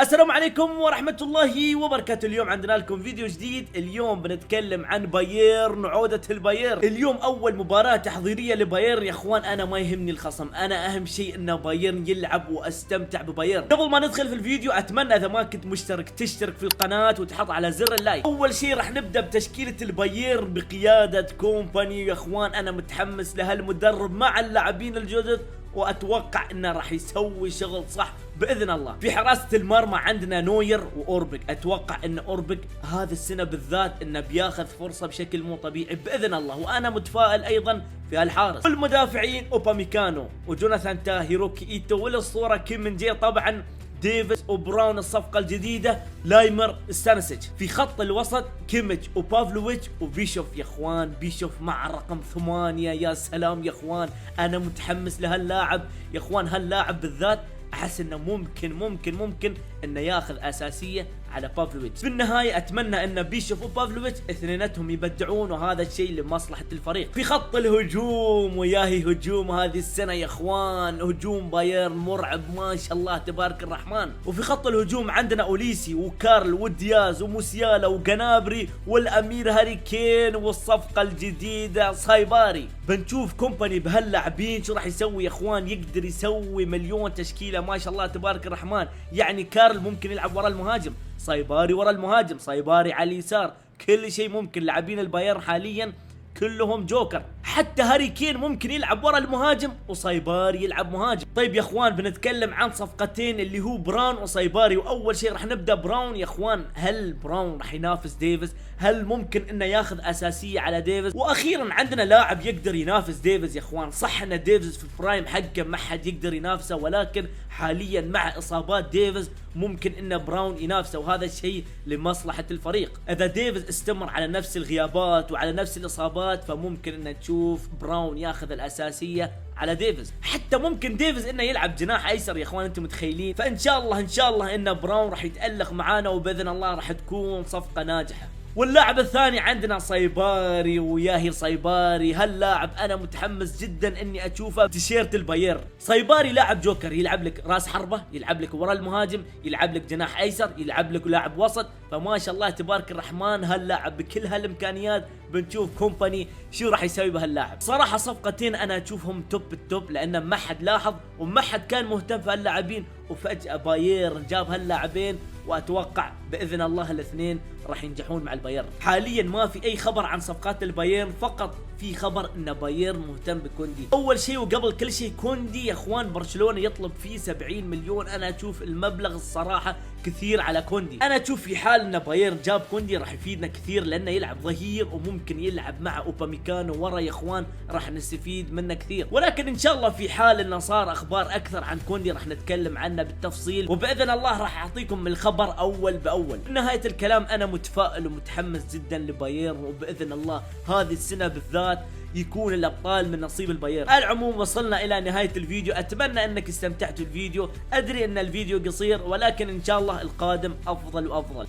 السلام عليكم ورحمة الله وبركاته. اليوم عندنا لكم فيديو جديد. اليوم بنتكلم عن بايرن وعودة البايرن. اليوم أول مباراة تحضيرية لبايرن يا اخوان. أنا ما يهمني الخصم، أنا أهم شيء إن بايرن يلعب وأستمتع ببايرن. قبل ما ندخل في الفيديو أتمنى إذا ما كنت مشترك تشترك في القناة وتحط على زر اللايك. أول شيء راح نبدأ بتشكيلة البايرن بقيادة كومباني. يا اخوان أنا متحمس لهالمدرب مع اللاعبين الجدد، واتوقع انه راح يسوي شغل صح باذن الله. في حراسه المرمى عندنا نوير واوربك. اتوقع ان اوربك هذه السنه بالذات انه بياخذ فرصه بشكل مو طبيعي باذن الله، وانا متفائل ايضا في الحارس. والمدافعين اوباميكانو وجوناثان تاه، هيروكي ايتو، والاسطوره كيم من جي طبعا، ديفيس وبراون الصفقة الجديدة، لايمر ستانسيتش. في خط الوسط كيميتش وبافلوفيتش وبيشوف. يا اخوان بيشوف مع رقم 8، يا سلام يا اخوان، انا متحمس لهاللاعب يا اخوان. هاللاعب بالذات احس انه ممكن انه ياخذ اساسيه على بافلوفيتش. في النهايه اتمنى ان بيشوف وبافلوفيتش اثنيناتهم يبدعون، وهذا الشيء لمصلحه الفريق. في خط الهجوم وياهي هجوم هذه السنه يا اخوان، هجوم بايرن مرعب ما شاء الله تبارك الرحمن. وفي خط الهجوم عندنا اوليسي وكارل ودياز وموسيالا وجنابري والامير هاري كين، والصفقه الجديده سايباري. بنشوف كومباني بهاللاعبين شو راح يسوي يا اخوان. يقدر يسوي مليون تشكيله ما شاء الله تبارك الرحمن. يعني كارل ممكن يلعب ورا المهاجم، سايباري ورا المهاجم، سايباري على اليسار، كل شيء ممكن. لاعبين البايرن حاليا كلهم جوكر. حتى هاري كين ممكن يلعب ورا المهاجم وسايباري يلعب مهاجم. طيب يا اخوان بنتكلم عن صفقتين اللي هو براون وسايباري. واول شيء راح نبدا براون. يا اخوان هل براون راح ينافس ديفيز؟ هل ممكن انه ياخذ اساسيه على ديفيز؟ واخيرا عندنا لاعب يقدر ينافس ديفيز يا اخوان. صح ان ديفيز في برايم حقه ما حد يقدر ينافسه، ولكن حاليا مع اصابات ديفيز ممكن ان براون ينافسه، وهذا الشيء لمصلحه الفريق. اذا ديفيز استمر على نفس الغيابات وعلى نفس الاصابات فممكن ان نشوف براون ياخذ الاساسيه على ديفيز. حتى ممكن ديفيز انه يلعب جناح ايسر يا اخوان، انتم متخيلين؟ فان شاء الله ان براون راح يتالق معانا، وباذن الله راح تكون صفقه ناجحه. واللاعب الثاني عندنا سايباري وياهي سايباري. هاللاعب انا متحمس جدا اني اشوفه بتيشيرت البايرن. سايباري لاعب جوكر، يلعب لك راس حربه، يلعب لك ورا المهاجم، يلعب لك جناح ايسر، يلعب لك لاعب وسط. فما شاء الله تبارك الرحمن هاللاعب بكل هالامكانيات. بنشوف كومباني شو راح يسوي بهاللاعب. صراحه صفقتين انا اشوفهم توب التوب، لان ما حد لاحظ وما حد كان مهتم في هاللاعبين، وفجاه بايرن جاب هاللاعبين، واتوقع باذن الله الاثنين راح ينجحون مع البايرن. حاليا ما في اي خبر عن صفقات البايرن، فقط في خبر ان بايرن مهتم بكوندي. اول شيء وقبل كل شيء كوندي يا اخوان برشلونه يطلب فيه 70 مليون. انا اشوف المبلغ الصراحه كثير على كوندي. انا اشوف في حال ان بايرن جاب كوندي راح يفيدنا كثير، لانه يلعب ظهير وممكن يلعب مع اوباميكانو ورا يا اخوان، راح نستفيد منه كثير. ولكن ان شاء الله في حال انه صار اخبار اكثر عن كوندي راح نتكلم عنه بالتفصيل، وباذن الله راح اعطيكم الخبر اول باول. في نهايه الكلام انا متفائل ومتحمس جدا لبايرن، وباذن الله هذه السنه بالذات يكون الابطال من نصيب البايرن. على العموم وصلنا الى نهايه الفيديو، اتمنى انك استمتعتوا الفيديو. ادري ان الفيديو قصير، ولكن ان شاء الله القادم افضل وافضل.